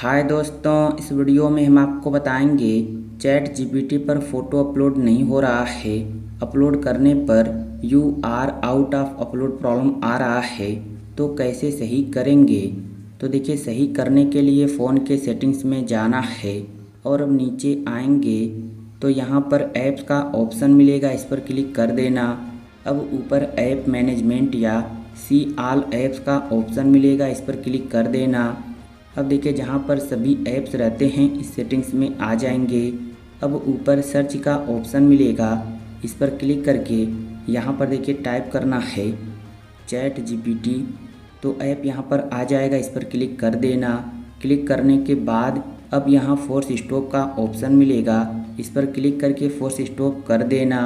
हाय दोस्तों, इस वीडियो में हम आपको बताएंगे चैट जीपीटी पर फ़ोटो अपलोड नहीं हो रहा है। अपलोड करने पर you are out of upload problem आ रहा है, तो कैसे सही करेंगे। तो देखिए, सही करने के लिए फ़ोन के सेटिंग्स में जाना है और अब नीचे आएंगे तो यहाँ पर ऐप्स का ऑप्शन मिलेगा, इस पर क्लिक कर देना। अब ऊपर ऐप मैनेजमेंट या सी ऑल ऐप्स का ऑप्शन मिलेगा, इस पर क्लिक कर देना। अब देखिए, जहाँ पर सभी ऐप्स रहते हैं इस सेटिंग्स में आ जाएंगे। अब ऊपर सर्च का ऑप्शन मिलेगा, इस पर क्लिक करके यहाँ पर देखिए टाइप करना है चैट जीपीटी, तो ऐप यहाँ पर आ जाएगा, इस पर क्लिक कर देना। क्लिक करने के बाद अब यहाँ फोर्स स्टॉप का ऑप्शन मिलेगा, इस पर क्लिक करके फोर्स स्टॉप कर देना।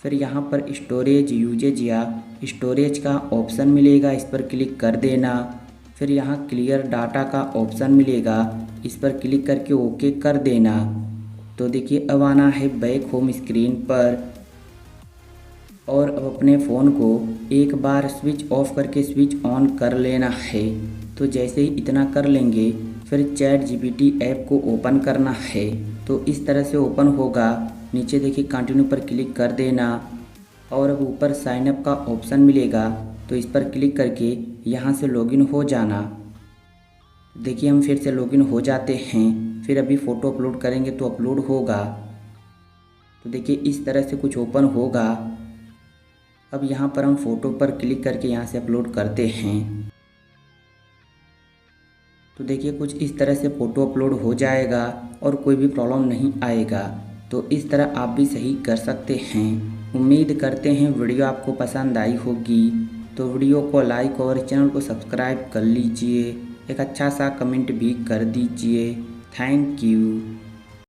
फिर यहाँ पर स्टोरेज यूजेज या स्टोरेज का ऑप्शन मिलेगा, इस पर क्लिक कर देना। फिर यहाँ क्लियर डाटा का ऑप्शन मिलेगा, इस पर क्लिक करके ओके कर देना। तो देखिए, अब आना है बैक होम स्क्रीन पर और अब अपने फ़ोन को एक बार स्विच ऑफ करके स्विच ऑन कर लेना है। तो जैसे ही इतना कर लेंगे फिर चैट जीपीटी ऐप को ओपन करना है, तो इस तरह से ओपन होगा। नीचे देखिए कंटिन्यू पर क्लिक कर देना और अब ऊपर साइन अप का ऑप्शन मिलेगा, तो इस पर क्लिक करके यहाँ से लॉगिन हो जाना। देखिए, हम फिर से लॉगिन हो जाते हैं। फिर अभी फ़ोटो अपलोड करेंगे तो अपलोड होगा। तो देखिए, इस तरह से कुछ ओपन होगा। अब यहाँ पर हम फ़ोटो पर क्लिक करके यहाँ से अपलोड करते हैं। तो देखिए, कुछ इस तरह से फ़ोटो अपलोड हो जाएगा और कोई भी प्रॉब्लम नहीं आएगा। तो इस तरह आप भी सही कर सकते हैं। उम्मीद करते हैं वीडियो आपको पसंद आई होगी। तो वीडियो को लाइक और चैनल को सब्सक्राइब कर लीजिए। एक अच्छा सा कमेंट भी कर दीजिए। Thank you.